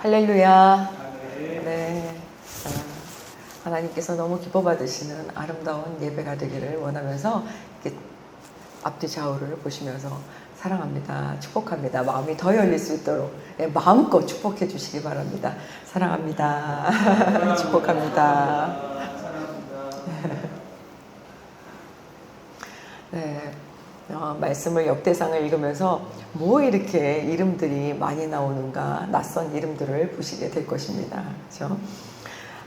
할렐루야. 네. 하나님께서 너무 기뻐 받으시는 아름다운 예배가 되기를 원하면서 이렇게 앞뒤 좌우를 보시면서 사랑합니다. 축복합니다. 마음이 더 열릴 수 있도록 마음껏 축복해 주시기 바랍니다. 사랑합니다. 축복합니다. 네. 말씀을 역대상을 읽으면서 뭐 이렇게 이름들이 많이 나오는가, 낯선 이름들을 보시게 될 것입니다. 그렇죠?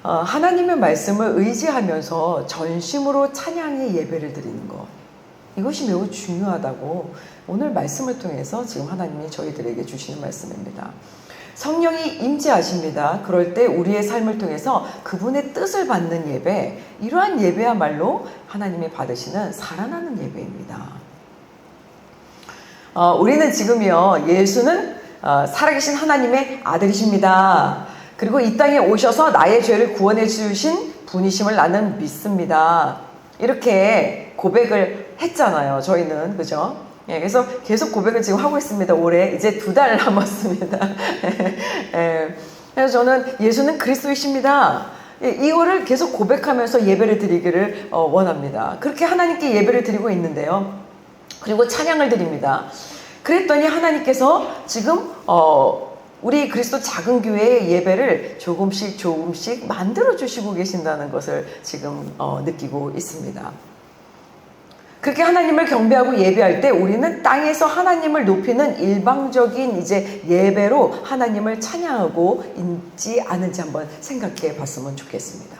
하나님의 말씀을 의지하면서 전심으로 찬양의 예배를 드리는 것, 이것이 매우 중요하다고 오늘 말씀을 통해서 지금 하나님이 저희들에게 주시는 말씀입니다. 성령이 임재하십니다. 그럴 때 우리의 삶을 통해서 그분의 뜻을 받는 예배, 이러한 예배야말로 하나님이 받으시는 살아나는 예배입니다. 우리는 지금요, 예수는 살아계신 하나님의 아들이십니다. 그리고 이 땅에 오셔서 나의 죄를 구원해 주신 분이심을 나는 믿습니다. 이렇게 고백을 했잖아요, 저희는. 그죠? 예, 그래서 계속 고백을 지금 하고 있습니다. 올해 이제 2달 남았습니다. 예, 그래서 저는 예수는 그리스도이십니다. 이거를 계속 고백하면서 예배를 드리기를 원합니다. 그렇게 하나님께 예배를 드리고 있는데요. 그리고 찬양을 드립니다. 그랬더니 하나님께서 지금 우리 그리스도 작은 교회의 예배를 조금씩 만들어 주시고 계신다는 것을 지금 느끼고 있습니다. 그렇게 하나님을 경배하고 예배할 때 우리는 땅에서 하나님을 높이는 일방적인 이제 예배로 하나님을 찬양하고 있지 않은지 한번 생각해 봤으면 좋겠습니다.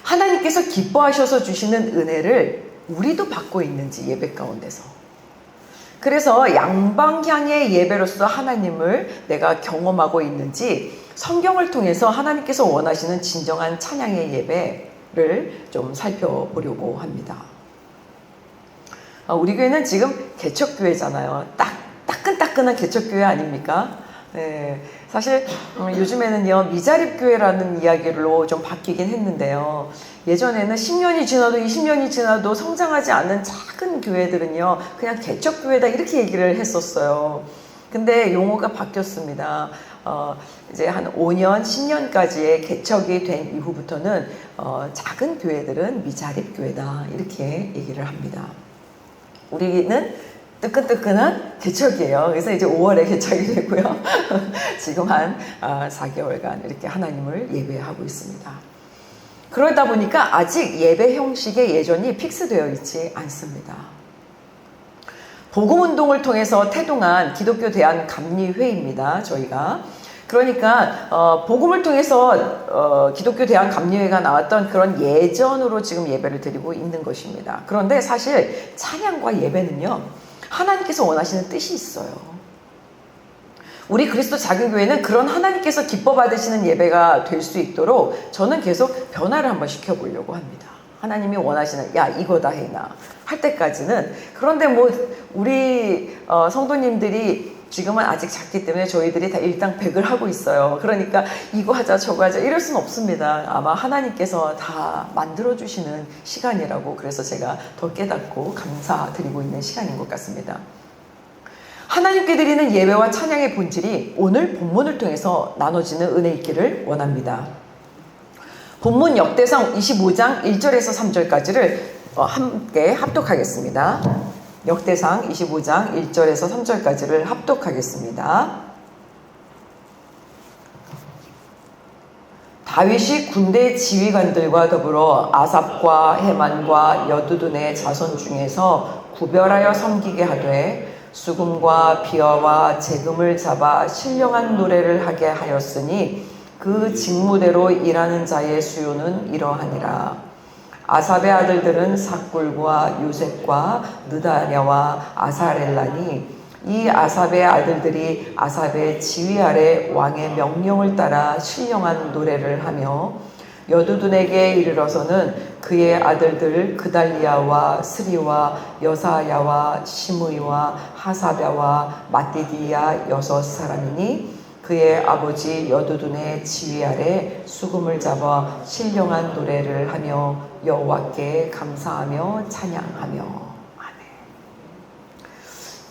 하나님께서 기뻐하셔서 주시는 은혜를 우리도 받고 있는지, 예배 가운데서. 그래서 양방향의 예배로서 하나님을 내가 경험하고 있는지 성경을 통해서 하나님께서 원하시는 진정한 찬양의 예배를 좀 살펴보려고 합니다. 우리 교회는 지금 개척교회잖아요. 따끈따끈한 개척교회 아닙니까? 네, 사실 요즘에는요, 미자립교회라는 이야기로 좀 바뀌긴 했는데요. 예전에는 10년이 지나도 20년이 지나도 성장하지 않는 작은 교회들은요, 그냥 개척교회다 이렇게 얘기를 했었어요. 근데 용어가 바뀌었습니다. 이제 한 5년, 10년까지의 개척이 된 이후부터는 작은 교회들은 미자립교회다 이렇게 얘기를 합니다. 우리는 뜨끈뜨끈한 개척이에요. 그래서 이제 5월에 개척이 되고요. 지금 한 4개월간 이렇게 하나님을 예배하고 있습니다. 그러다 보니까 아직 예배 형식의 예전이 픽스되어 있지 않습니다. 복음운동을 통해서 태동한 기독교 대한감리회입니다. 저희가. 그러니까 복음을 통해서 기독교 대한감리회가 나왔던 그런 예전으로 지금 예배를 드리고 있는 것입니다. 그런데 사실 찬양과 예배는요, 하나님께서 원하시는 뜻이 있어요. 우리 그리스도 작은 교회는 그런 하나님께서 기뻐 받으시는 예배가 될 수 있도록 저는 계속 변화를 한번 시켜보려고 합니다. 하나님이 원하시는, 야, 이거다 해나 할 때까지는. 그런데 뭐 우리 성도님들이 지금은 아직 작기 때문에 저희들이 다 일당백을 하고 있어요. 그러니까 이거 하자 저거 하자 이럴 수는 없습니다. 아마 하나님께서 다 만들어주시는 시간이라고, 그래서 제가 더 깨닫고 감사드리고 있는 시간인 것 같습니다. 하나님께 드리는 예배와 찬양의 본질이 오늘 본문을 통해서 나눠지는 은혜 있기를 원합니다. 본문 역대상 25장 1절에서 3절까지를 함께 합독하겠습니다. 역대상 25장 1절에서 3절까지를 합독하겠습니다. 다윗이 군대 지휘관들과 더불어 아삽과 헤만과 여두둔의 자손 중에서 구별하여 섬기게 하되 수금과 비어와 재금을 잡아 신령한 노래를 하게 하였으니 그 직무대로 일하는 자의 수요는 이러하니라. 아삽의 아들들은 삭굴과 요셉과 느다냐와 아사렐라니, 이 아삽의 아들들이 아삽의 지휘 아래 왕의 명령을 따라 신령한 노래를 하며 여두둔에게 이르러서는 그의 아들들 그달리아와 스리와 여사야와 시므이와 하사랴와 마띠디야 6사람이니 그의 아버지 여두둔의 지휘 아래 수금을 잡아 신령한 노래를 하며 여호와께 감사하며 찬양하며. 아멘.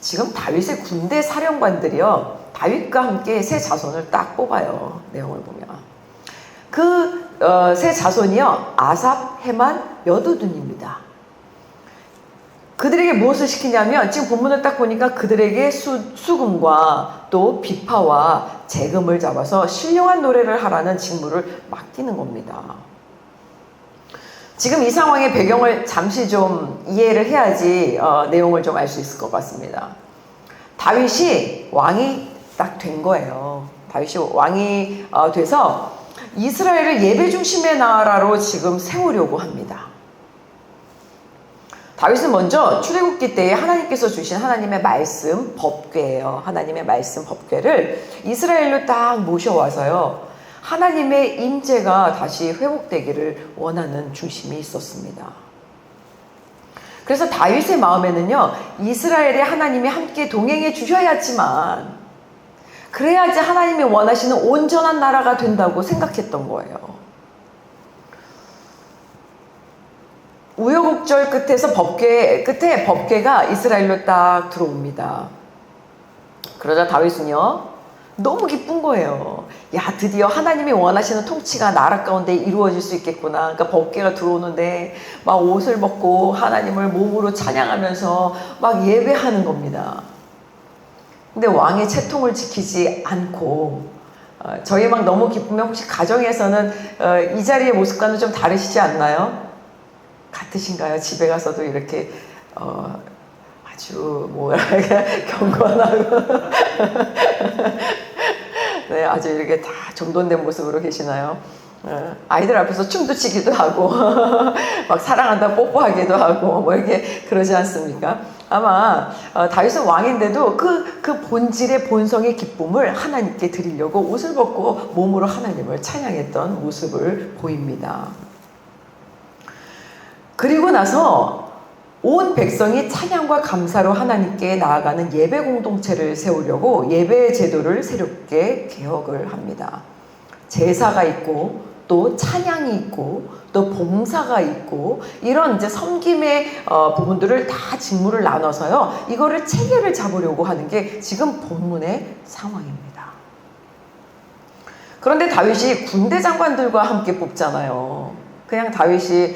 지금 다윗의 군대 사령관들이요, 다윗과 함께 세 자손을 딱 뽑아요. 내용을 보면. 그 세 자손이요. 아삽, 헤만, 여두둔입니다. 그들에게 무엇을 시키냐면 지금 본문을 딱 보니까 그들에게 수금과 또 비파와 재금을 잡아서 신령한 노래를 하라는 직무를 맡기는 겁니다. 지금 이 상황의 배경을 잠시 좀 이해를 해야지 내용을 좀 알 수 있을 것 같습니다. 다윗이 왕이 딱 된 거예요. 다윗이 왕이 돼서 이스라엘을 예배 중심의 나라로 지금 세우려고 합니다. 다윗은 먼저 출애굽기 때에 하나님께서 주신 하나님의 말씀 법궤예요. 하나님의 말씀 법궤를 이스라엘로 딱 모셔와서요. 하나님의 임재가 다시 회복되기를 원하는 중심이 있었습니다. 그래서 다윗의 마음에는요. 이스라엘의 하나님이 함께 동행해 주셔야지만 그래야지 하나님이 원하시는 온전한 나라가 된다고 생각했던 거예요. 우여곡절 끝에서 끝에 법궤가 이스라엘로 딱 들어옵니다. 그러자 다윗은요, 너무 기쁜 거예요. 야, 드디어 하나님이 원하시는 통치가 나라 가운데 이루어질 수 있겠구나. 그러니까 법궤가 들어오는데 막 옷을 벗고 하나님을 몸으로 찬양하면서 막 예배하는 겁니다. 근데 왕의 채통을 지키지 않고 저희 막 너무 기쁘면 혹시 가정에서는 이 자리의 모습과는 좀 다르시지 않나요? 같으신가요? 집에 가서도 이렇게 아주 경건하고 네, 아주 이렇게 다 정돈된 모습으로 계시나요? 아이들 앞에서 춤도 추기도 하고 막 사랑한다 뽀뽀하기도 하고 뭐 이렇게 그러지 않습니까? 아마 다윗은 왕인데도 그 본질의 본성의 기쁨을 하나님께 드리려고 옷을 벗고 몸으로 하나님을 찬양했던 모습을 보입니다. 그리고 나서 온 백성이 찬양과 감사로 하나님께 나아가는 예배 공동체를 세우려고 예배 제도를 새롭게 개혁을 합니다. 제사가 있고 또 찬양이 있고 또 봉사가 있고 이런 이제 섬김의 부분들을 다 직무를 나눠서요. 이거를 체계를 잡으려고 하는 게 지금 본문의 상황입니다. 그런데 다윗이 군대 장관들과 함께 뽑잖아요. 그냥 다윗이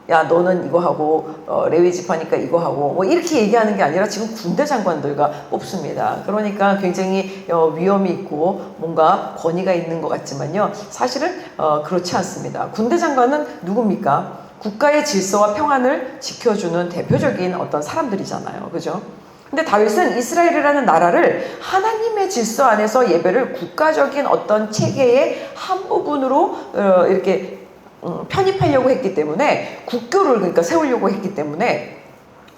야 너는 이거 하고 레위 지파니까 이거 하고 뭐 이렇게 얘기하는 게 아니라 지금 군대 장관들과 뽑습니다. 그러니까 굉장히 위험이 있고 뭔가 권위가 있는 것 같지만요. 사실은 그렇지 않습니다. 군대 장관은 누굽니까? 국가의 질서와 평안을 지켜주는 대표적인 어떤 사람들이잖아요. 그죠? 근데 다윗은 이스라엘이라는 나라를 하나님의 질서 안에서 예배를 국가적인 어떤 체계의 한 부분으로 이렇게 편입하려고 했기 때문에 국교를 그러니까 세우려고 했기 때문에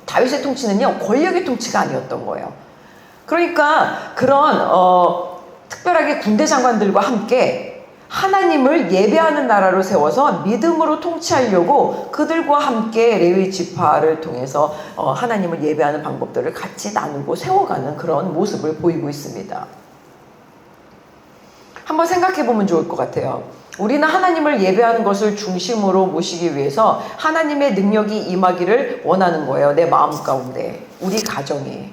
다윗의 통치는요 권력의 통치가 아니었던 거예요. 그러니까 그런 특별하게 군대 장관들과 함께 하나님을 예배하는 나라로 세워서 믿음으로 통치하려고 그들과 함께 레위 지파를 통해서 하나님을 예배하는 방법들을 같이 나누고 세워가는 그런 모습을 보이고 있습니다. 한번 생각해 보면 좋을 것 같아요. 우리는 하나님을 예배하는 것을 중심으로 모시기 위해서 하나님의 능력이 임하기를 원하는 거예요. 내 마음 가운데, 우리 가정에,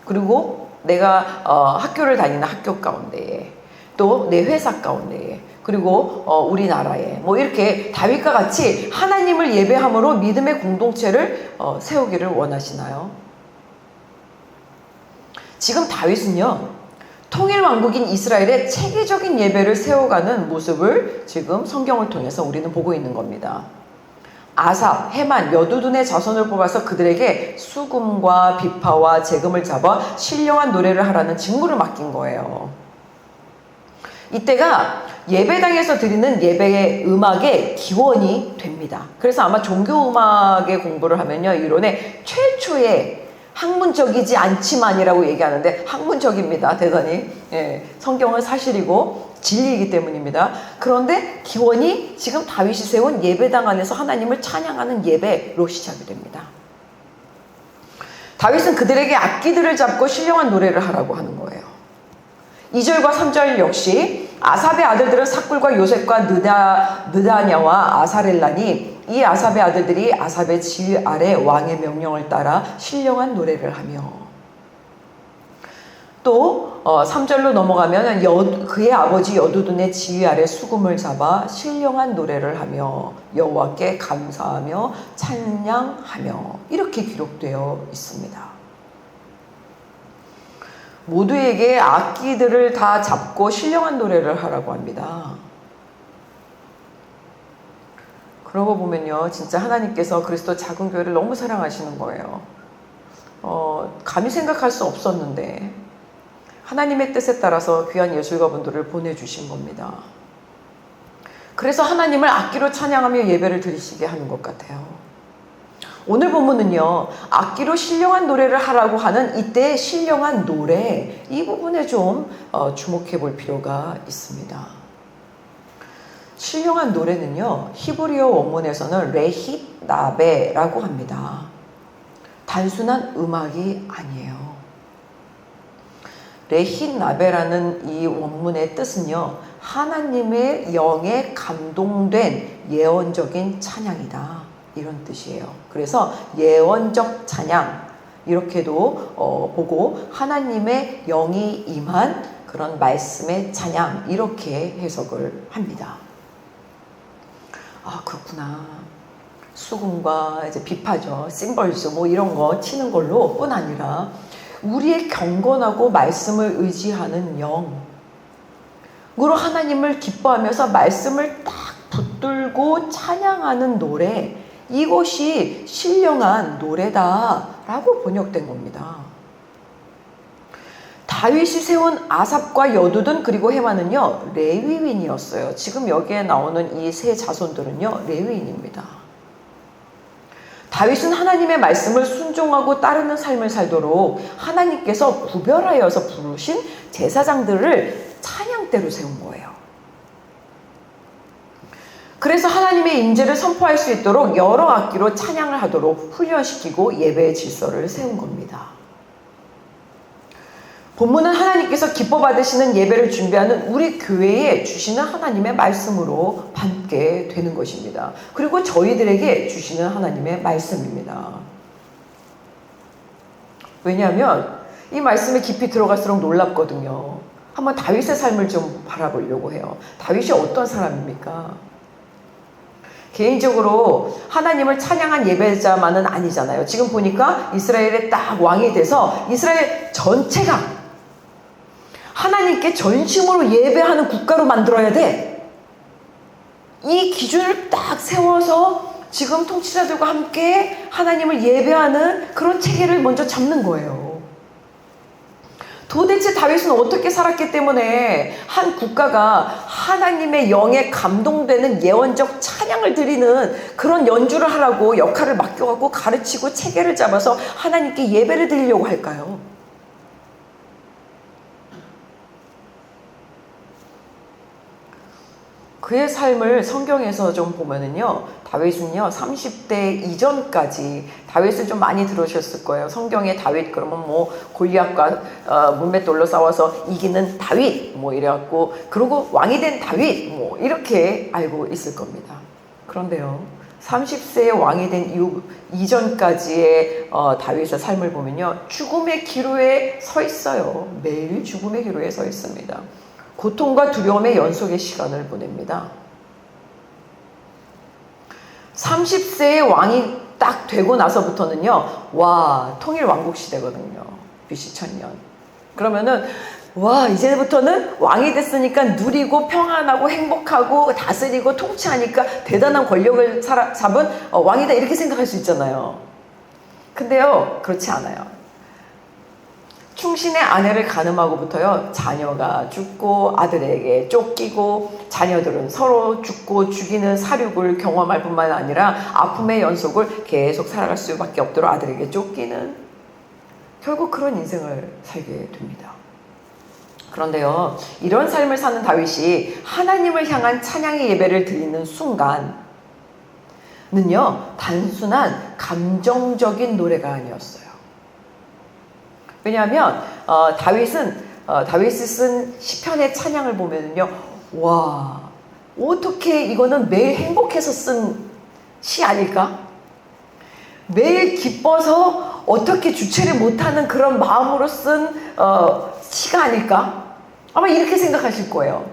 그리고 내가 학교를 다니는 학교 가운데에, 또 내 회사 가운데에, 그리고 우리나라에 뭐 이렇게 다윗과 같이 하나님을 예배함으로 믿음의 공동체를 세우기를 원하시나요? 지금 다윗은요. 통일왕국인 이스라엘의 체계적인 예배를 세워가는 모습을 지금 성경을 통해서 우리는 보고 있는 겁니다. 아삽, 헤만, 여두둔의 자손을 뽑아서 그들에게 수금과 비파와 재금을 잡아 신령한 노래를 하라는 직무를 맡긴 거예요. 이때가 예배당에서 드리는 예배의 음악의 기원이 됩니다. 그래서 아마 종교음악의 공부를 하면요. 이론에 최초의 학문적이지 않지만이라고 얘기하는데 학문적입니다. 대단히. 예, 성경은 사실이고 진리이기 때문입니다. 그런데 기원이 지금 다윗이 세운 예배당 안에서 하나님을 찬양하는 예배로 시작이 됩니다. 다윗은 그들에게 악기들을 잡고 신령한 노래를 하라고 하는 거예요. 2절과 3절 역시 아삽의 아들들은 삭굴과 요셉과 느다냐와 아사렐라니 이 아삽의 아들들이 아삽의 지휘 아래 왕의 명령을 따라 신령한 노래를 하며 또 3절로 넘어가면 그의 아버지 여두둔의 지휘 아래 수금을 잡아 신령한 노래를 하며 여호와께 감사하며 찬양하며 이렇게 기록되어 있습니다. 모두에게 악기들을 다 잡고 신령한 노래를 하라고 합니다. 그러고 보면요, 진짜 하나님께서 그리스도 작은 교회를 너무 사랑하시는 거예요. 감히 생각할 수 없었는데 하나님의 뜻에 따라서 귀한 예술가분들을 보내주신 겁니다. 그래서 하나님을 악기로 찬양하며 예배를 드리시게 하는 것 같아요. 오늘 본문은요, 악기로 신령한 노래를 하라고 하는 이때의 신령한 노래, 이 부분에 좀 주목해 볼 필요가 있습니다. 신령한 노래는요, 히브리어 원문에서는 레힛 나베라고 합니다. 단순한 음악이 아니에요. 레힛 나베라는 이 원문의 뜻은요, 하나님의 영에 감동된 예언적인 찬양이다, 이런 뜻이에요. 그래서 예언적 찬양, 이렇게도 보고 하나님의 영이 임한 그런 말씀의 찬양, 이렇게 해석을 합니다. 아, 그렇구나. 수금과 이제 비파죠, 심벌스 뭐 이런 거 치는 걸로 뿐 아니라 우리의 경건하고 말씀을 의지하는 영으로 하나님을 기뻐하면서 말씀을 딱 붙들고 찬양하는 노래, 이것이 신령한 노래다라고 번역된 겁니다. 다윗이 세운 아삽과 여두둔 그리고 헤만은요, 레위인이었어요. 지금 여기에 나오는 이 세 자손들은요, 레위인입니다. 다윗은 하나님의 말씀을 순종하고 따르는 삶을 살도록 하나님께서 구별하여서 부르신 제사장들을 찬양대로 세운 거예요. 그래서 하나님의 임재를 선포할 수 있도록 여러 악기로 찬양을 하도록 훈련시키고 예배의 질서를 세운 겁니다. 본문은 하나님께서 기뻐 받으시는 예배를 준비하는 우리 교회에 주시는 하나님의 말씀으로 받게 되는 것입니다. 그리고 저희들에게 주시는 하나님의 말씀입니다. 왜냐하면 이 말씀에 깊이 들어갈수록 놀랍거든요. 한번 다윗의 삶을 좀 바라보려고 해요. 다윗이 어떤 사람입니까? 개인적으로 하나님을 찬양한 예배자만은 아니잖아요. 지금 보니까 이스라엘에 딱 왕이 돼서 이스라엘 전체가 하나님께 전심으로 예배하는 국가로 만들어야 돼. 이 기준을 딱 세워서 지금 통치자들과 함께 하나님을 예배하는 그런 체계를 먼저 잡는 거예요. 도대체 다윗은 어떻게 살았기 때문에 한 국가가 하나님의 영에 감동되는 예언적 찬양을 드리는 그런 연주를 하라고 역할을 맡겨갖고 가르치고 체계를 잡아서 하나님께 예배를 드리려고 할까요? 그의 삶을 성경에서 좀 보면은요, 다윗은요 30대 이전까지, 다윗을 좀 많이 들으셨을 거예요. 성경에 다윗 그러면 뭐 골리앗과 문맷돌로 싸워서 이기는 다윗 뭐 이래갖고, 그리고 왕이 된 다윗 뭐 이렇게 알고 있을 겁니다. 그런데요, 30세에 왕이 된 이전까지의 다윗의 삶을 보면요, 죽음의 기로에 서 있어요. 매일 죽음의 기로에 서 있습니다. 고통과 두려움의 연속의 시간을 보냅니다. 30세의 왕이 딱 되고 나서부터는요, 와, 통일 왕국 시대거든요. BC 1000년. 그러면은, 와, 이제부터는 왕이 됐으니까 누리고 평안하고 행복하고 다스리고 통치하니까 대단한 권력을 잡은 왕이다, 이렇게 생각할 수 있잖아요. 근데요, 그렇지 않아요. 충신의 아내를 간음하고부터요, 자녀가 죽고 아들에게 쫓기고 자녀들은 서로 죽고 죽이는 사륙을 경험할 뿐만 아니라 아픔의 연속을 계속 살아갈 수밖에 없도록 아들에게 쫓기는, 결국 그런 인생을 살게 됩니다. 그런데요, 이런 삶을 사는 다윗이 하나님을 향한 찬양의 예배를 드리는 순간은요, 단순한 감정적인 노래가 아니었어요. 왜냐하면 다윗이 쓴 시편의 찬양을 보면요, 와, 어떻게 이거는 매일 행복해서 쓴 시 아닐까? 매일 기뻐서 어떻게 주체를 못하는 그런 마음으로 쓴 시가 아닐까? 아마 이렇게 생각하실 거예요.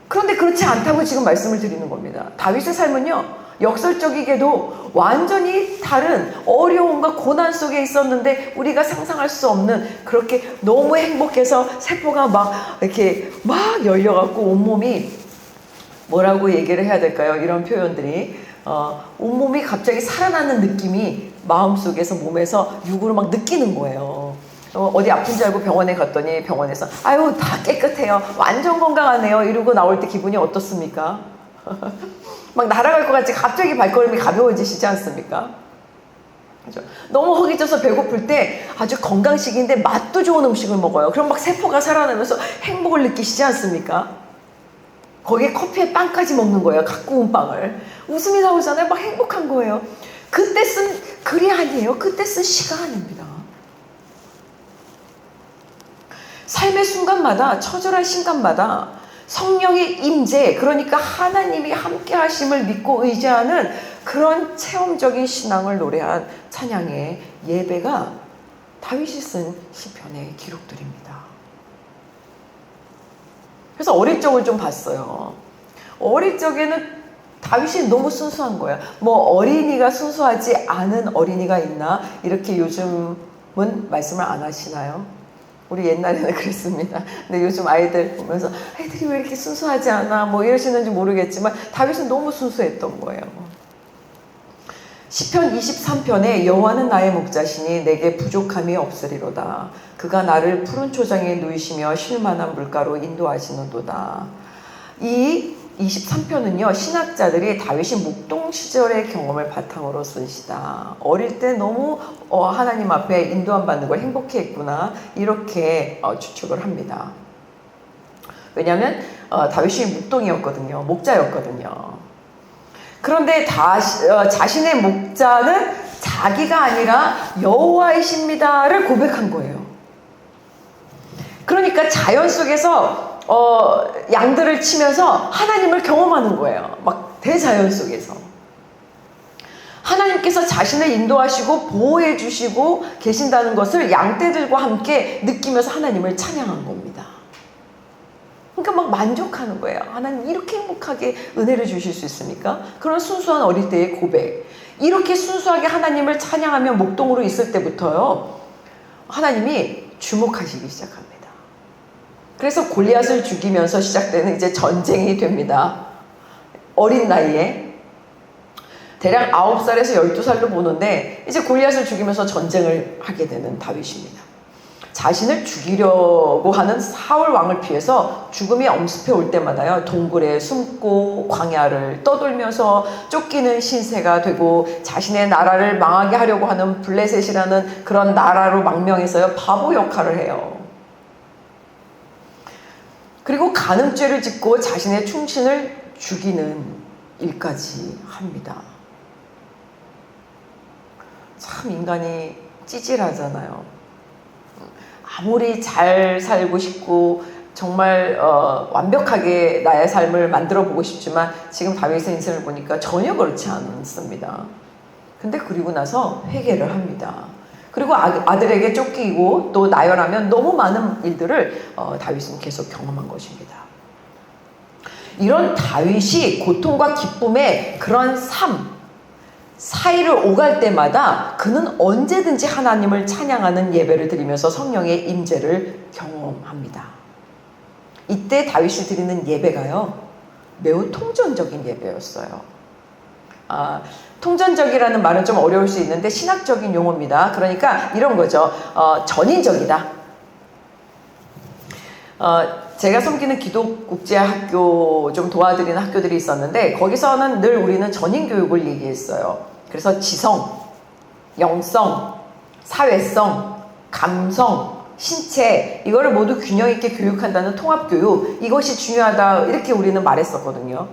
그런데 그렇지 않다고 지금 말씀을 드리는 겁니다. 다윗의 삶은요, 역설적이게도 완전히 다른 어려움과 고난 속에 있었는데 우리가 상상할 수 없는, 그렇게 너무 행복해서 세포가 막 이렇게 막 열려갖고 온몸이, 뭐라고 얘기를 해야 될까요? 이런 표현들이 온몸이 갑자기 살아나는 느낌이 마음속에서, 몸에서, 육으로 막 느끼는 거예요. 어디 아픈 줄 알고 병원에 갔더니 병원에서 아유 다 깨끗해요, 완전 건강하네요 이러고 나올 때 기분이 어떻습니까? 막 날아갈 것 같이 갑자기 발걸음이 가벼워지시지 않습니까? 그렇죠? 너무 허기져서 배고플 때 아주 건강식인데 맛도 좋은 음식을 먹어요. 그럼 막 세포가 살아나면서 행복을 느끼시지 않습니까? 거기에 커피에 빵까지 먹는 거예요. 갓 구운 빵을. 웃음이 나오잖아요. 막 행복한 거예요. 그때 쓴 글이 아니에요. 그때 쓴 시가 아닙니다. 삶의 순간마다, 처절한 순간마다 성령의 임재, 그러니까 하나님이 함께 하심을 믿고 의지하는 그런 체험적인 신앙을 노래한 찬양의 예배가 다윗이 쓴 시편의 기록들입니다. 그래서 어릴 적을 좀 봤어요. 어릴 적에는 다윗이 너무 순수한 거야. 뭐 어린이가 순수하지 않은 어린이가 있나? 이렇게 요즘은 말씀을 안 하시나요? 우리 옛날에는 그랬습니다. 근데 요즘 아이들 보면서 애들이 왜 이렇게 순수하지 않아? 뭐 이러시는지 모르겠지만 다윗은 너무 순수했던 거예요. 시편 23편에 여호와는 나의 목자시니 내게 부족함이 없으리로다. 그가 나를 푸른 초장에 누이시며 쉴만한 물가로 인도하시는도다. 이 23편은요, 신학자들이 다윗이 묵동 시절의 경험을 바탕으로 쓴 시다. 어릴 때 너무 하나님 앞에 인도함 받는 걸 행복해 했구나, 이렇게 추측을 합니다. 왜냐하면 다윗이 묵동이었거든요. 목자였거든요. 그런데 자신의 목자는 자기가 아니라 여호와이십니다를 고백한 거예요. 그러니까 자연 속에서 양들을 치면서 하나님을 경험하는 거예요. 막 대자연 속에서. 하나님께서 자신을 인도하시고 보호해 주시고 계신다는 것을 양떼들과 함께 느끼면서 하나님을 찬양한 겁니다. 그러니까 막 만족하는 거예요. 하나님 이렇게 행복하게 은혜를 주실 수 있습니까? 그런 순수한 어릴 때의 고백. 이렇게 순수하게 하나님을 찬양하며 목동으로 있을 때부터요, 하나님이 주목하시기 시작합니다. 그래서 골리앗을 죽이면서 시작되는 이제 전쟁이 됩니다. 어린 나이에. 대략 9살에서 12살로 보는데 이제 골리앗을 죽이면서 전쟁을 하게 되는 다윗입니다. 자신을 죽이려고 하는 사울 왕을 피해서 죽음이 엄습해 올 때마다요, 동굴에 숨고 광야를 떠돌면서 쫓기는 신세가 되고 자신의 나라를 망하게 하려고 하는 블레셋이라는 그런 나라로 망명해서요, 바보 역할을 해요. 그리고 간음죄를 짓고 자신의 충신을 죽이는 일까지 합니다. 참 인간이 찌질하잖아요. 아무리 잘 살고 싶고 정말 완벽하게 나의 삶을 만들어 보고 싶지만 지금 다윗의 인생을 보니까 전혀 그렇지 않습니다. 근데 그리고 나서 회개를 합니다. 그리고 아들에게 쫓기고 또 나열하면 너무 많은 일들을 다윗은 계속 경험한 것입니다. 이런 다윗이 고통과 기쁨의 그런 삶 사이를 오갈 때마다 그는 언제든지 하나님을 찬양하는 예배를 드리면서 성령의 임재를 경험합니다. 이때 다윗이 드리는 예배가요, 매우 통전적인 예배였어요. 통전적이라는 말은 좀 어려울 수 있는데 신학적인 용어입니다. 그러니까 이런 거죠. 전인적이다. 제가 섬기는 기독국제학교 좀 도와드리는 학교들이 있었는데 거기서는 늘 우리는 전인교육을 얘기했어요. 그래서 지성, 영성, 사회성, 감성, 신체, 이거를 모두 균형 있게 교육한다는 통합교육, 이것이 중요하다, 이렇게 우리는 말했었거든요.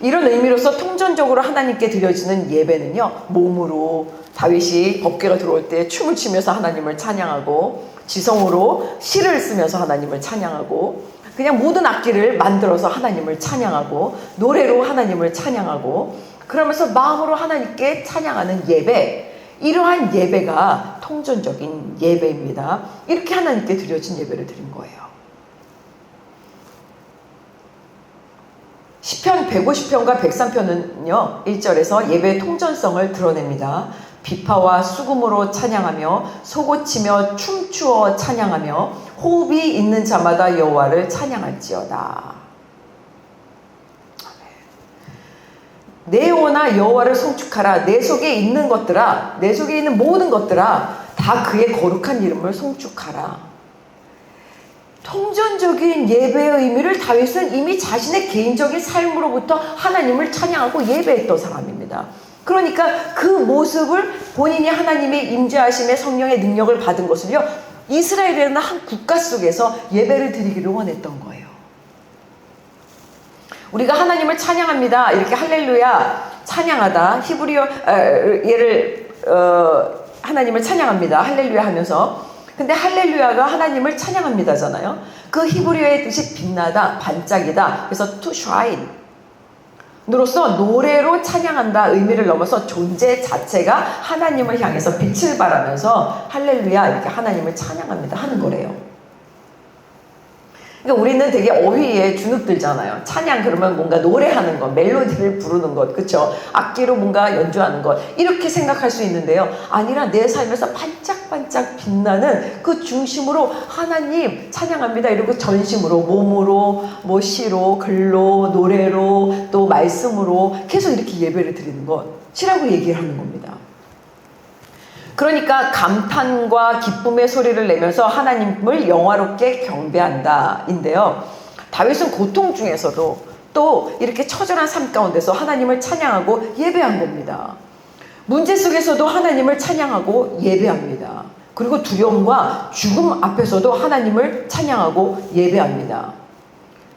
이런 의미로서 통전적으로 하나님께 드려지는 예배는요, 몸으로 다윗이 법궤가 들어올 때 춤을 추면서 하나님을 찬양하고, 지성으로 시를 쓰면서 하나님을 찬양하고, 그냥 모든 악기를 만들어서 하나님을 찬양하고, 노래로 하나님을 찬양하고, 그러면서 마음으로 하나님께 찬양하는 예배, 이러한 예배가 통전적인 예배입니다. 이렇게 하나님께 드려진 예배를 드린 거예요. 시편 150편과 103편은요 1절에서 예배의 통전성을 드러냅니다. 비파와 수금으로 찬양하며 소고치며 춤추어 찬양하며 호흡이 있는 자마다 여호와를 찬양할지어다. 내 영혼아 여호와를 송축하라. 내 속에 있는 것들아, 내 속에 있는 모든 것들아 다 그의 거룩한 이름을 송축하라. 통전적인 예배의 의미를 다윗은 이미 자신의 개인적인 삶으로부터 하나님을 찬양하고 예배했던 사람입니다. 그러니까 그 모습을 본인이 하나님의 임재하심의 성령의 능력을 받은 것을요 이스라엘이라는 한 국가 속에서 예배를 드리기를 원했던 거예요. 우리가 하나님을 찬양합니다. 이렇게 할렐루야 찬양하다 히브리어 얘를 하나님을 찬양합니다. 할렐루야 하면서 근데 할렐루야가 하나님을 찬양합니다잖아요. 그 히브리어의 뜻이 빛나다, 반짝이다. 그래서 to shine 으로서 노래로 찬양한다 의미를 넘어서 존재 자체가 하나님을 향해서 빛을 발하면서 할렐루야 이렇게 하나님을 찬양합니다 하는 거래요. 그러니까 우리는 되게 어휘에 주눅들잖아요. 찬양 그러면 뭔가 노래하는 것, 멜로디를 부르는 것, 그렇죠? 악기로 뭔가 연주하는 것 이렇게 생각할 수 있는데요. 아니라 내 삶에서 반짝반짝 빛나는 그 중심으로 하나님 찬양합니다. 이러고 전심으로, 몸으로, 뭐 시로, 글로, 노래로, 또 말씀으로 계속 이렇게 예배를 드리는 것이라고 얘기를 하는 겁니다. 그러니까 감탄과 기쁨의 소리를 내면서 하나님을 영화롭게 경배한다 인데요. 다윗은 고통 중에서도 또 이렇게 처절한 삶 가운데서 하나님을 찬양하고 예배한 겁니다. 문제 속에서도 하나님을 찬양하고 예배합니다. 그리고 두려움과 죽음 앞에서도 하나님을 찬양하고 예배합니다.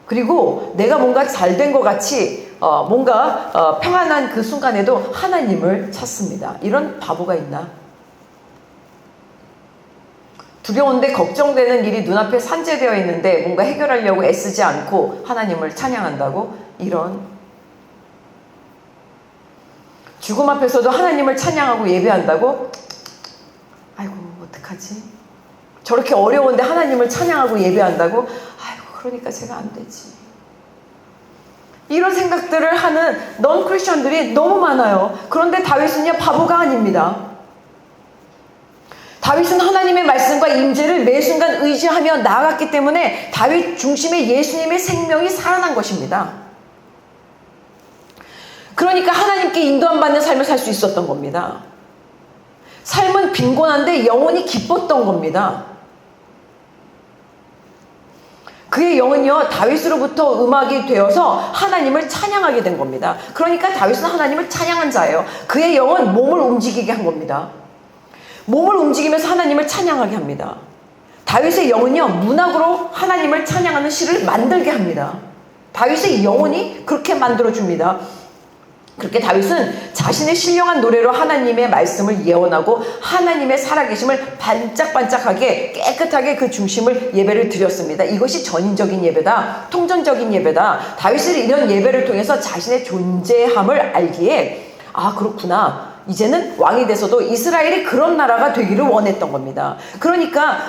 그리고 내가 뭔가 잘된 것 같이 뭔가 평안한 그 순간에도 하나님을 찾습니다. 이런 바보가 있나? 두려운데 걱정되는 일이 눈앞에 산재되어 있는데 뭔가 해결하려고 애쓰지 않고 하나님을 찬양한다고? 이런 죽음 앞에서도 하나님을 찬양하고 예배한다고? 아이고 어떡하지? 저렇게 어려운데 하나님을 찬양하고 예배한다고? 아이고 그러니까 제가 안 되지. 이런 생각들을 하는 넌 크리스천들이 너무 많아요. 그런데 다윗은요 바보가 아닙니다. 다윗은 하나님의 말씀과 임재를 매 순간 의지하며 나아갔기 때문에 다윗 중심의 예수님의 생명이 살아난 것입니다. 그러니까 하나님께 인도함 받는 삶을 살 수 있었던 겁니다. 삶은 빈곤한데 영혼이 기뻤던 겁니다. 그의 영은요 다윗으로부터 음악이 되어서 하나님을 찬양하게 된 겁니다. 그러니까 다윗은 하나님을 찬양한 자예요. 그의 영은 몸을 움직이게 한 겁니다. 몸을 움직이면서 하나님을 찬양하게 합니다. 다윗의 영은요 문학으로 하나님을 찬양하는 시를 만들게 합니다. 다윗의 영혼이 그렇게 만들어줍니다. 그렇게 다윗은 자신의 신령한 노래로 하나님의 말씀을 예언하고 하나님의 살아계심을 반짝반짝하게 깨끗하게 그 중심을 예배를 드렸습니다. 이것이 전인적인 예배다, 통전적인 예배다. 다윗은 이런 예배를 통해서 자신의 존재함을 알기에 아 그렇구나, 이제는 왕이 돼서도 이스라엘이 그런 나라가 되기를 원했던 겁니다. 그러니까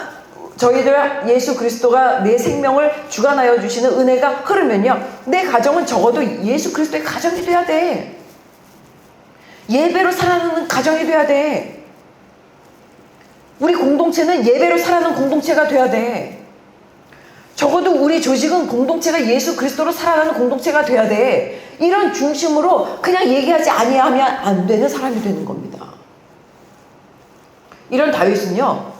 저희들 예수 그리스도가 내 생명을 주관하여 주시는 은혜가 흐르면요 내 가정은 적어도 예수 그리스도의 가정이 돼야 돼. 예배로 살아가는 가정이 돼야 돼. 우리 공동체는 예배로 살아가는 공동체가 돼야 돼. 적어도 우리 조직은 공동체가 예수 그리스도로 살아가는 공동체가 돼야 돼. 이런 중심으로 그냥 얘기하지 아니하면 안 되는 사람이 되는 겁니다. 이런 다윗은요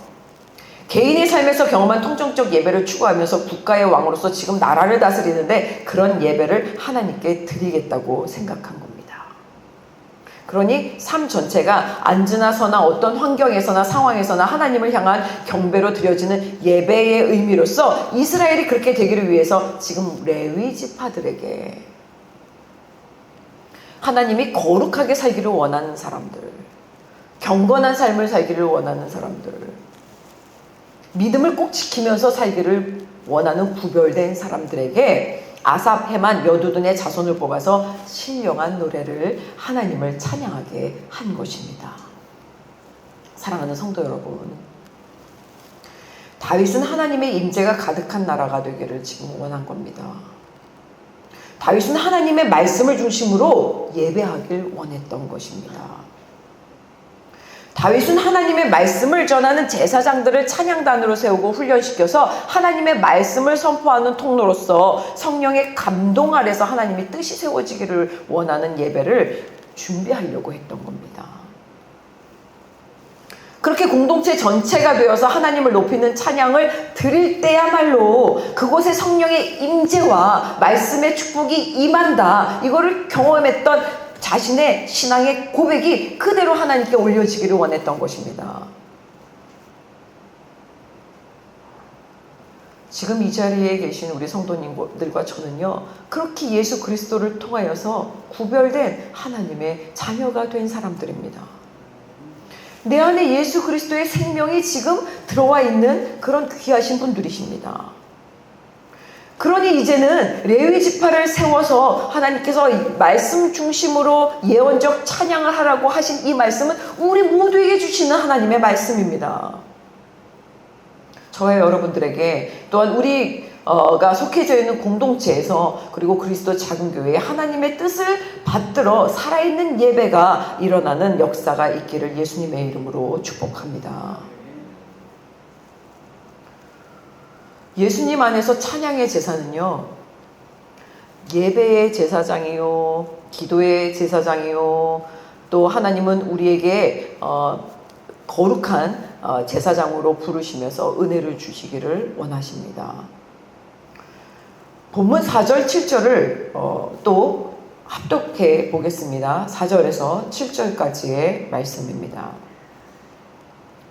개인의 삶에서 경험한 통정적 예배를 추구하면서 국가의 왕으로서 지금 나라를 다스리는데 그런 예배를 하나님께 드리겠다고 생각한 겁니다. 그러니 삶 전체가 앉으나 서나 어떤 환경에서나 상황에서나 하나님을 향한 경배로 드려지는 예배의 의미로서 이스라엘이 그렇게 되기를 위해서 지금 레위 지파들에게 하나님이 거룩하게 살기를 원하는 사람들, 경건한 삶을 살기를 원하는 사람들, 믿음을 꼭 지키면서 살기를 원하는 구별된 사람들에게 아삽, 헤만, 여두둔의 자손을 뽑아서 신령한 노래를 하나님을 찬양하게 한 것입니다. 사랑하는 성도 여러분, 다윗은 하나님의 임재가 가득한 나라가 되기를 지금 원한 겁니다. 다윗은 하나님의 말씀을 중심으로 예배하길 원했던 것입니다. 다윗은 하나님의 말씀을 전하는 제사장들을 찬양단으로 세우고 훈련시켜서 하나님의 말씀을 선포하는 통로로서 성령의 감동 아래서 하나님의 뜻이 세워지기를 원하는 예배를 준비하려고 했던 겁니다. 그렇게 공동체 전체가 되어서 하나님을 높이는 찬양을 드릴 때야말로 그곳에 성령의 임재와 말씀의 축복이 임한다, 이거를 경험했던 자신의 신앙의 고백이 그대로 하나님께 올려지기를 원했던 것입니다. 지금 이 자리에 계신 우리 성도님들과 저는요, 그렇게 예수 그리스도를 통하여서 구별된 하나님의 자녀가 된 사람들입니다. 내 안에 예수 그리스도의 생명이 지금 들어와 있는 그런 귀하신 분들이십니다. 그러니 이제는 레위 지파를 세워서 하나님께서 말씀 중심으로 예언적 찬양을 하라고 하신 이 말씀은 우리 모두에게 주시는 하나님의 말씀입니다. 저와 여러분들에게 또한 우리가 속해져 있는 공동체에서, 그리고 그리스도 작은 교회에 하나님의 뜻을 받들어 살아있는 예배가 일어나는 역사가 있기를 예수님의 이름으로 축복합니다. 예수님 안에서 찬양의 제사는요, 예배의 제사장이요, 기도의 제사장이요, 또 하나님은 우리에게 거룩한 제사장으로 부르시면서 은혜를 주시기를 원하십니다. 본문 4절 7절을 또 합독해 보겠습니다. 4절에서 7절까지의 말씀입니다.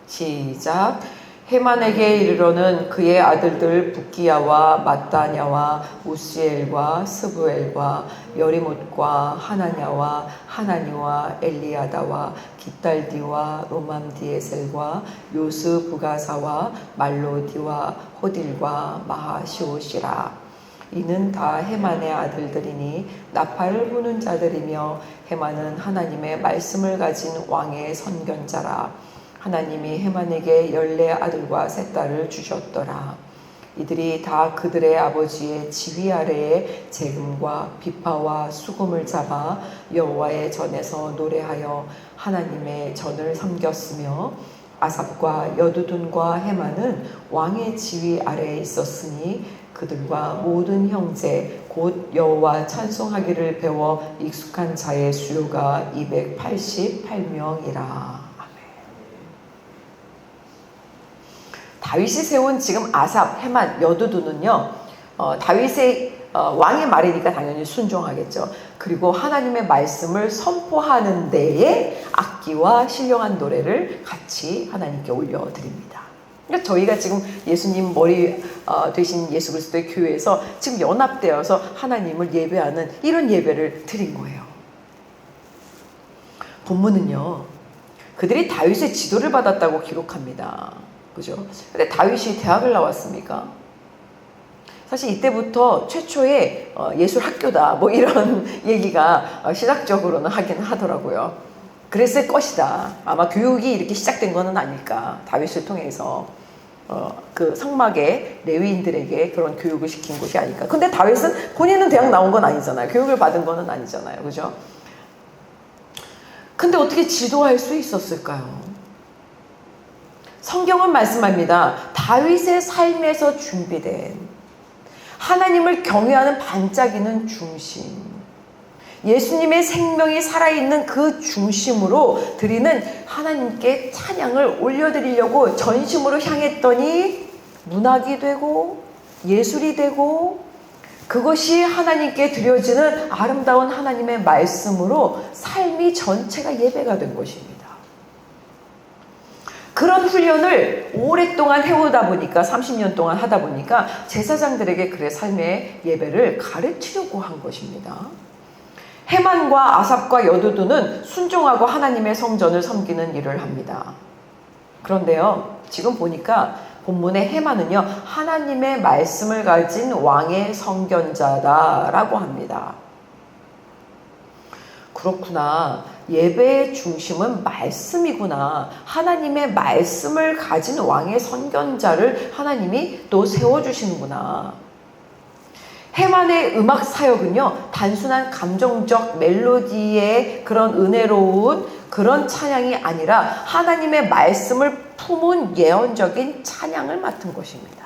시작. 헤만에게 이르러는 그의 아들들 북기야와 mat다냐와 우시엘과 스부엘과 여리못과 하나냐와 하나니와 엘리야다와 깃달디와 음암디에셀과 요스 부가사와 말로디와 호딜과 마하시옷이라. 이는 다 헤만의 아들들이니 나팔을 부는 자들이며 헤만은 하나님의 말씀을 가진 왕의 선견자라. 하나님이 헤만에게 14아들과 3딸을 주셨더라. 이들이 다 그들의 아버지의 지휘 아래에 재금과 비파와 수금을 잡아 여호와의 전에서 노래하여 하나님의 전을 섬겼으며, 아삽과 여두둔과 헤만은 왕의 지휘 아래에 있었으니 그들과 모든 형제 곧 여호와 찬송하기를 배워 익숙한 자의 수요가 288명이라. 다윗이 세운 지금 아삽, 헤만, 여두둔은요, 다윗의 왕의 말이니까 당연히 순종하겠죠. 그리고 하나님의 말씀을 선포하는 데에 악기와 신령한 노래를 같이 하나님께 올려드립니다. 그러니까 저희가 지금 예수님 머리 되신 예수 그리스도의 교회에서 지금 연합되어서 하나님을 예배하는 이런 예배를 드린 거예요. 본문은요, 그들이 다윗의 지도를 받았다고 기록합니다. 그죠? 근데 다윗이 대학을 나왔습니까? 사실 이때부터 최초의 예술 학교다, 뭐 이런 얘기가 시작적으로는 하긴 하더라고요. 그랬을 것이다. 아마 교육이 이렇게 시작된 것은 아닐까. 다윗을 통해서 그 성막의 레위인들에게 그런 교육을 시킨 곳이 아닐까. 근데 다윗은 본인은 대학 나온 건 아니잖아요. 교육을 받은 거는 아니잖아요. 그죠? 근데 어떻게 지도할 수 있었을까요? 성경은 말씀합니다. 다윗의 삶에서 준비된 하나님을 경외하는 반짝이는 중심, 예수님의 생명이 살아있는 그 중심으로 드리는 하나님께 찬양을 올려드리려고 전심으로 향했더니 문학이 되고 예술이 되고, 그것이 하나님께 드려지는 아름다운 하나님의 말씀으로 삶이 전체가 예배가 된 것입니다. 그런 훈련을 오랫동안 해오다 보니까, 30년 동안 하다 보니까 제사장들에게 그의 삶의 예배를 가르치려고 한 것입니다. 헤만과 아삽과 여두둔은 순종하고 하나님의 성전을 섬기는 일을 합니다. 그런데요, 지금 보니까 본문의 헤만은요, 하나님의 말씀을 가진 왕의 선견자다라고 합니다. 그렇구나. 예배의 중심은 말씀이구나. 하나님의 말씀을 가진 왕의 선견자를 하나님이 또 세워주시는구나. 헤만의 음악 사역은요, 단순한 감정적 멜로디의 그런 은혜로운 그런 찬양이 아니라 하나님의 말씀을 품은 예언적인 찬양을 맡은 것입니다.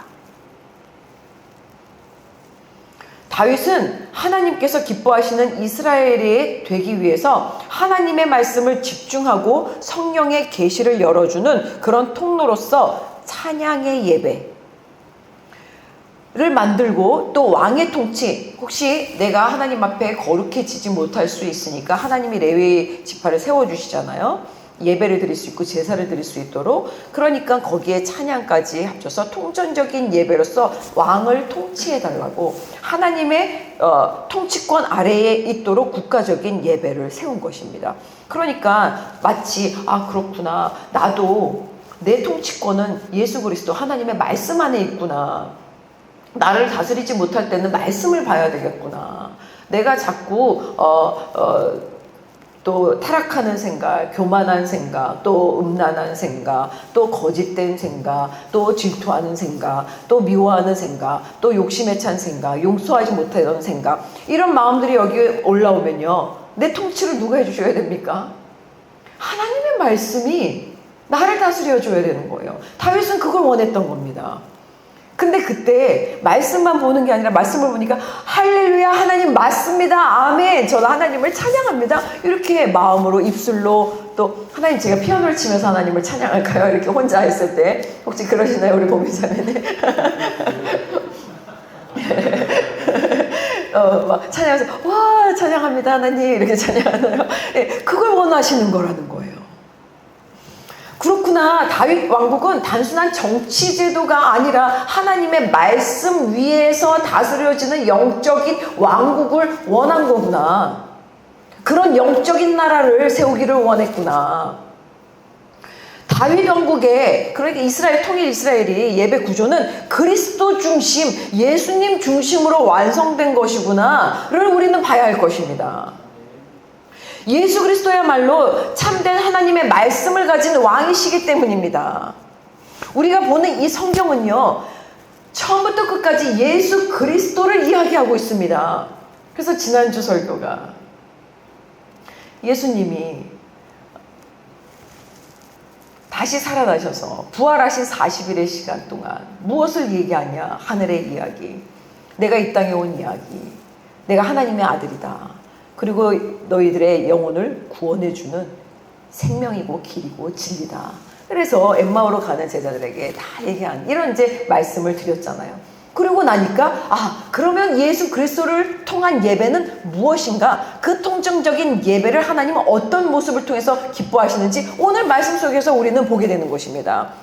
다윗은 하나님께서 기뻐하시는 이스라엘이 되기 위해서 하나님의 말씀을 집중하고 성령의 계시를 열어주는 그런 통로로서 찬양의 예배를 만들고, 또 왕의 통치, 혹시 내가 하나님 앞에 거룩해지지 못할 수 있으니까 하나님이 레위 지파를 세워주시잖아요. 예배를 드릴 수 있고 제사를 드릴 수 있도록. 그러니까 거기에 찬양까지 합쳐서 통전적인 예배로서 왕을 통치해달라고, 하나님의 통치권 아래에 있도록 국가적인 예배를 세운 것입니다. 그러니까 마치 그렇구나, 나도 내 통치권은 예수 그리스도 하나님의 말씀 안에 있구나, 나를 다스리지 못할 때는 말씀을 봐야 되겠구나, 내가 자꾸 또 타락하는 생각, 교만한 생각, 또 음란한 생각, 또 거짓된 생각, 또 질투하는 생각, 또 미워하는 생각, 또 욕심에 찬 생각, 용서하지 못하는 생각, 이런 마음들이 여기에 올라오면요, 내 통치를 누가 해주셔야 됩니까? 하나님의 말씀이 나를 다스려 줘야 되는 거예요. 다윗은 그걸 원했던 겁니다. 근데 그때 말씀만 보는 게 아니라 말씀을 보니까 할렐루야, 하나님 맞습니다, 아멘, 저는 하나님을 찬양합니다, 이렇게 마음으로, 입술로. 또 하나님, 제가 피아노를 치면서 하나님을 찬양할까요? 이렇게 혼자 했을 때 혹시 그러시나요, 우리 보미자매는? 막 찬양해서 와 찬양합니다 하나님, 이렇게 찬양하나요? 그걸 원하시는 거라는 거예요. 그렇구나, 다윗 왕국은 단순한 정치 제도가 아니라 하나님의 말씀 위에서 다스려지는 영적인 왕국을 원한 거구나. 그런 영적인 나라를 세우기를 원했구나. 다윗 왕국의, 그러니까 이스라엘, 통일 이스라엘이 예배 구조는 그리스도 중심, 예수님 중심으로 완성된 것이구나를 우리는 봐야 할 것입니다. 예수 그리스도야말로 참된 하나님의 말씀을 가진 왕이시기 때문입니다. 우리가 보는 이 성경은요, 처음부터 끝까지 예수 그리스도를 이야기하고 있습니다. 그래서 지난주 설교가 예수님이 다시 살아나셔서 부활하신 40일의 시간 동안 무엇을 얘기하냐? 하늘의 이야기, 내가 이 땅에 온 이야기, 내가 하나님의 아들이다, 그리고 너희들의 영혼을 구원해주는 생명이고 길이고 진리다. 그래서 엠마오로 가는 제자들에게 다 얘기한 이런 이제 말씀을 드렸잖아요. 그러고 나니까 그러면 예수 그리스도를 통한 예배는 무엇인가? 그 통정적인 예배를 하나님은 어떤 모습을 통해서 기뻐하시는지 오늘 말씀 속에서 우리는 보게 되는 것입니다.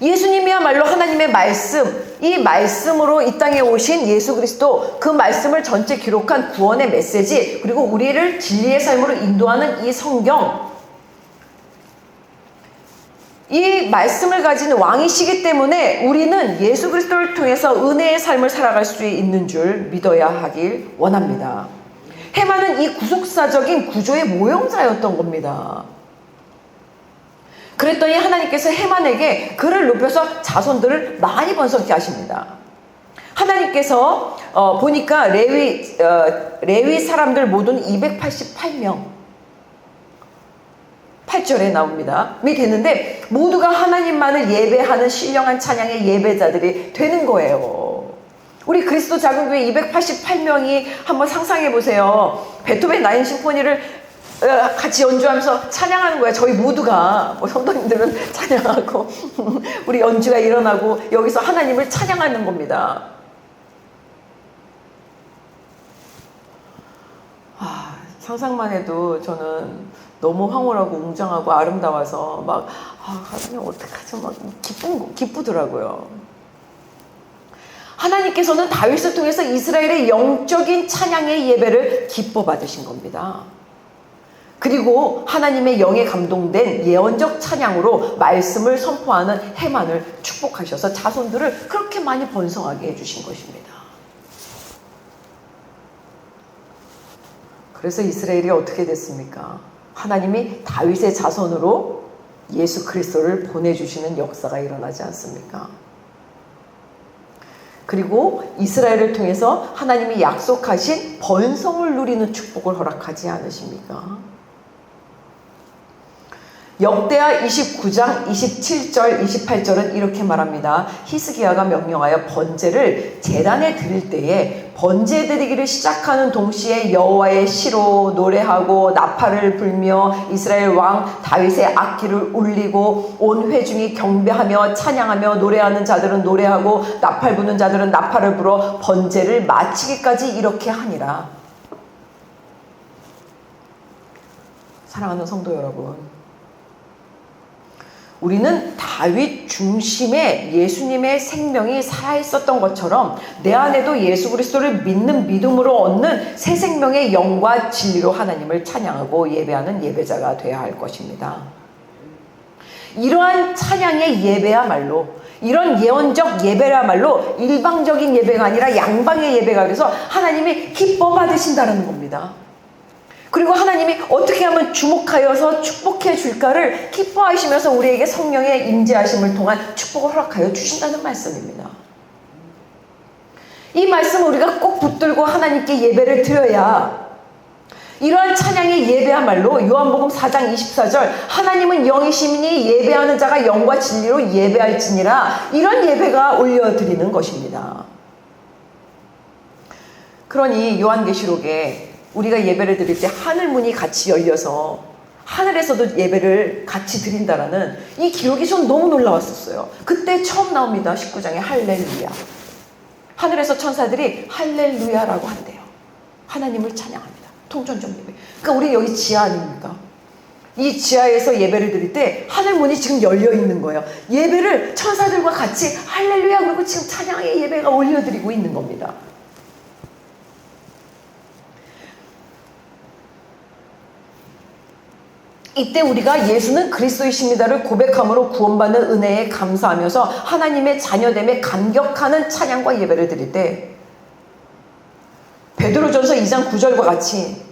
예수님이야말로 하나님의 말씀, 이 말씀으로 이 땅에 오신 예수 그리스도, 그 말씀을 전체 기록한 구원의 메시지, 그리고 우리를 진리의 삶으로 인도하는 이 성경, 이 말씀을 가진 왕이시기 때문에 우리는 예수 그리스도를 통해서 은혜의 삶을 살아갈 수 있는 줄 믿어야 하길 원합니다. 헤만은 이 구속사적인 구조의 모형자였던 겁니다. 그랬더니 하나님께서 헤만에게 그를 높여서 자손들을 많이 번성케 하십니다. 하나님께서 보니까 레위 사람들 모두는 288명, 8절에 나옵니다. 이 됐는데 모두가 하나님만을 예배하는 신령한 찬양의 예배자들이 되는 거예요. 우리 그리스도 작은교회 288명이 한번 상상해 보세요. 베토벤 9 심포니를 같이 연주하면서 찬양하는 거야. 저희 모두가, 성도님들은 찬양하고 우리 연주가 일어나고 여기서 하나님을 찬양하는 겁니다. 상상만 해도 저는 너무 황홀하고 웅장하고 아름다워서 막 하나님 어떡하지, 막 기쁘더라고요. 하나님께서는 다윗을 통해서 이스라엘의 영적인 찬양의 예배를 기뻐 받으신 겁니다. 그리고 하나님의 영에 감동된 예언적 찬양으로 말씀을 선포하는 헤만을 축복하셔서 자손들을 그렇게 많이 번성하게 해주신 것입니다. 그래서 이스라엘이 어떻게 됐습니까? 하나님이 다윗의 자손으로 예수 그리스도를 보내주시는 역사가 일어나지 않습니까? 그리고 이스라엘을 통해서 하나님이 약속하신 번성을 누리는 축복을 허락하지 않으십니까? 역대하 29장 27절 28절은 이렇게 말합니다. 히스기야가 명령하여 번제를 제단에 드릴 때에 번제 드리기를 시작하는 동시에 여호와의 시로 노래하고 나팔을 불며 이스라엘 왕 다윗의 악기를 울리고 온 회중이 경배하며 찬양하며 노래하는 자들은 노래하고 나팔 부는 자들은 나팔을 불어 번제를 마치기까지 이렇게 하니라. 사랑하는 성도 여러분, 우리는 다윗 중심의 예수님의 생명이 살아있었던 것처럼 내 안에도 예수 그리스도를 믿는 믿음으로 얻는 새 생명의 영과 진리로 하나님을 찬양하고 예배하는 예배자가 되어야 할 것입니다. 이러한 찬양의 예배야말로, 이런 예언적 예배야말로 일방적인 예배가 아니라 양방의 예배가 돼서 하나님이 기뻐 받으신다는 겁니다. 그리고 하나님이 어떻게 하면 주목하여서 축복해 줄까를 기뻐하시면서 우리에게 성령의 임재하심을 통한 축복을 허락하여 주신다는 말씀입니다. 이 말씀을 우리가 꼭 붙들고 하나님께 예배를 드려야, 이러한 찬양의 예배야말로 요한복음 4장 24절 하나님은 영이시니 예배하는 자가 영과 진리로 예배할지니라, 이런 예배가 올려드리는 것입니다. 그러니 요한계시록에 우리가 예배를 드릴 때 하늘문이 같이 열려서 하늘에서도 예배를 같이 드린다라는 이 기록이 전 너무 놀라웠었어요. 그때 처음 나옵니다. 19장에 할렐루야. 하늘에서 천사들이 할렐루야라고 한대요. 하나님을 찬양합니다. 통전적 예배. 그러니까 우리 여기 지하 아닙니까? 이 지하에서 예배를 드릴 때 하늘문이 지금 열려 있는 거예요. 예배를 천사들과 같이 할렐루야 그리고 지금 찬양의 예배가 올려드리고 있는 겁니다. 이때 우리가 예수는 그리스도이십니다를 고백함으로 구원받는 은혜에 감사하면서 하나님의 자녀됨에 감격하는 찬양과 예배를 드릴 때 베드로전서 2장 9절과 같이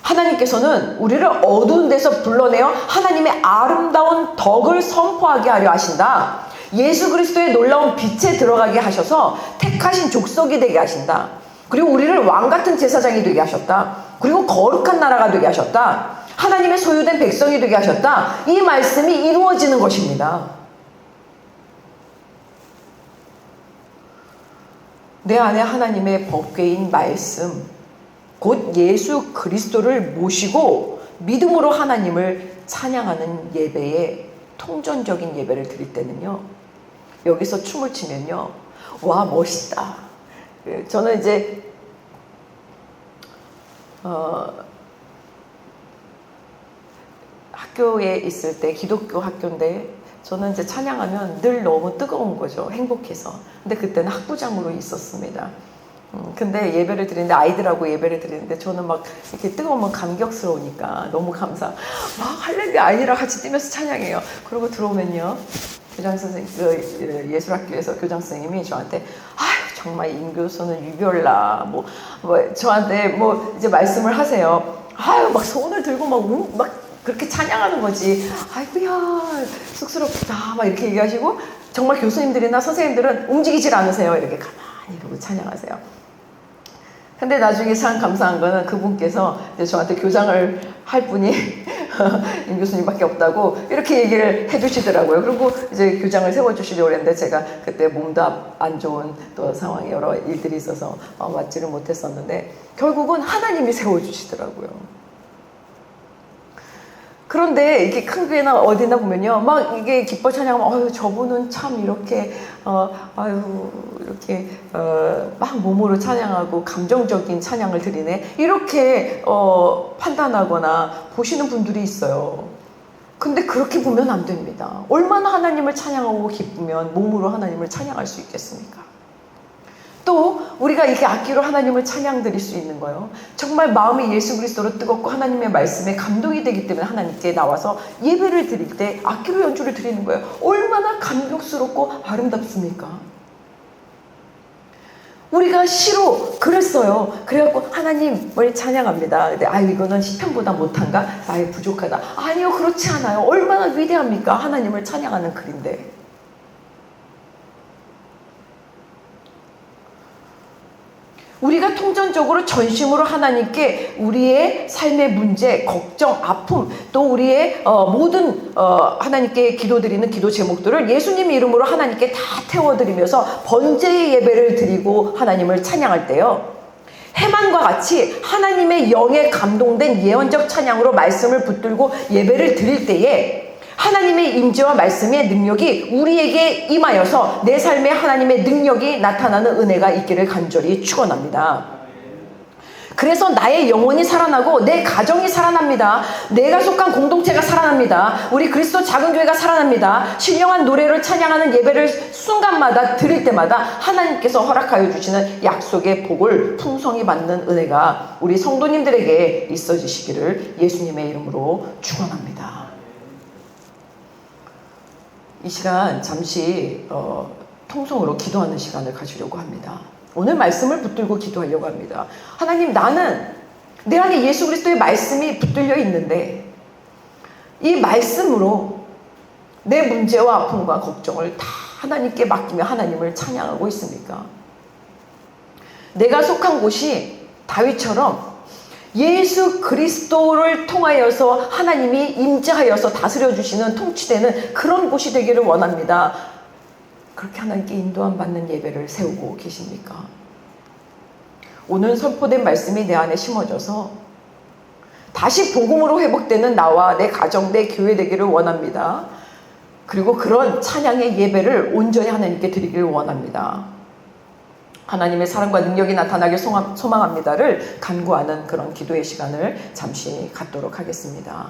하나님께서는 우리를 어두운 데서 불러내어 하나님의 아름다운 덕을 선포하게 하려 하신다. 예수 그리스도의 놀라운 빛에 들어가게 하셔서 택하신 족속이 되게 하신다. 그리고 우리를 왕같은 제사장이 되게 하셨다. 그리고 거룩한 나라가 되게 하셨다. 하나님의 소유된 백성이 되게 하셨다. 이 말씀이 이루어지는 것입니다. 내 안에 하나님의 법궤인 말씀, 곧 예수 그리스도를 모시고 믿음으로 하나님을 찬양하는 예배에 통전적인 예배를 드릴 때는요, 여기서 춤을 추면요, 와 멋있다. 저는 이제 학교에 있을 때, 기독교 학교인데 저는 이제 찬양하면 늘 너무 뜨거운 거죠. 행복해서. 근데 그때는 학부장으로 있었습니다. 근데 예배를 드리는데, 아이들하고 예배를 드리는데 저는 막 이렇게 뜨거우면 감격스러우니까 너무 막 할렐루야 아이들이랑 같이 뛰면서 찬양해요. 그러고 들어오면요, 교장 선생님, 예술학교에서 교장 선생님이 저한테 아유 정말 임 교수는 유별나 뭐 저한테 이제 말씀을 하세요. 아유 막 손을 들고 막 그렇게 찬양하는 거지. 아이고야 쑥스럽다 막 이렇게 얘기하시고, 정말 교수님들이나 선생님들은 움직이질 않으세요. 이렇게 가만히 이러고 찬양하세요. 근데 나중에 참 감사한 거는 그분께서 이제 저한테 교장을 할 분이 임 교수님밖에 없다고 이렇게 얘기를 해주시더라고요. 그리고 이제 교장을 세워주시려고 했는데 제가 그때 몸도 안 좋은 또 상황에 여러 일들이 있어서 맞지를 못했었는데 결국은 하나님이 세워주시더라고요. 그런데 이렇게 큰 교회나 어디나 보면요, 막 이게 기뻐 찬양하면, 아유, 저분은 참 이렇게, 이렇게, 막 몸으로 찬양하고 감정적인 찬양을 드리네. 이렇게, 판단하거나 보시는 분들이 있어요. 근데 그렇게 보면 안 됩니다. 얼마나 하나님을 찬양하고 기쁘면 몸으로 하나님을 찬양할 수 있겠습니까? 또 우리가 이렇게 악기로 하나님을 찬양 드릴 수 있는 거예요. 정말 마음이 예수 그리스도로 뜨겁고 하나님의 말씀에 감동이 되기 때문에 하나님께 나와서 예배를 드릴 때 악기로 연주를 드리는 거예요. 얼마나 감격스럽고 아름답습니까? 우리가 시로 그랬어요. 그래갖고 하나님을 찬양합니다. 근데 아유 이거는 시편보다 못한가? 아유 부족하다. 아니요 그렇지 않아요. 얼마나 위대합니까? 하나님을 찬양하는 글인데. 우리가 통전적으로 전심으로 하나님께 우리의 삶의 문제, 걱정, 아픔, 또 우리의 모든 하나님께 기도드리는 기도 제목들을 예수님 이름으로 하나님께 다 태워드리면서 번제의 예배를 드리고 하나님을 찬양할 때요, 해만과 같이 하나님의 영에 감동된 예언적 찬양으로 말씀을 붙들고 예배를 드릴 때에 하나님의 임재와 말씀의 능력이 우리에게 임하여서 내 삶에 하나님의 능력이 나타나는 은혜가 있기를 간절히 축원합니다. 그래서 나의 영혼이 살아나고 내 가정이 살아납니다. 내가 속한 공동체가 살아납니다. 우리 그리스도 작은 교회가 살아납니다. 신령한 노래를 찬양하는 예배를 순간마다 드릴 때마다 하나님께서 허락하여 주시는 약속의 복을 풍성히 받는 은혜가 우리 성도님들에게 있어지시기를 예수님의 이름으로 축원합니다. 이 시간 잠시 통성으로 기도하는 시간을 가지려고 합니다. 오늘 말씀을 붙들고 기도하려고 합니다. 하나님, 나는 내 안에 예수 그리스도의 말씀이 붙들려 있는데 이 말씀으로 내 문제와 아픔과 걱정을 다 하나님께 맡기며 하나님을 찬양하고 있습니까? 내가 속한 곳이 다윗처럼 예수 그리스도를 통하여서 하나님이 임재하여서 다스려 주시는 통치되는 그런 곳이 되기를 원합니다. 그렇게 하나님께 인도함 받는 예배를 세우고 계십니까? 오늘 선포된 말씀이 내 안에 심어져서 다시 복음으로 회복되는 나와 내 가정, 내 교회 되기를 원합니다. 그리고 그런 찬양의 예배를 온전히 하나님께 드리기를 원합니다. 하나님의 사랑과 능력이 나타나길 소망합니다를 간구하는 그런 기도의 시간을 잠시 갖도록 하겠습니다.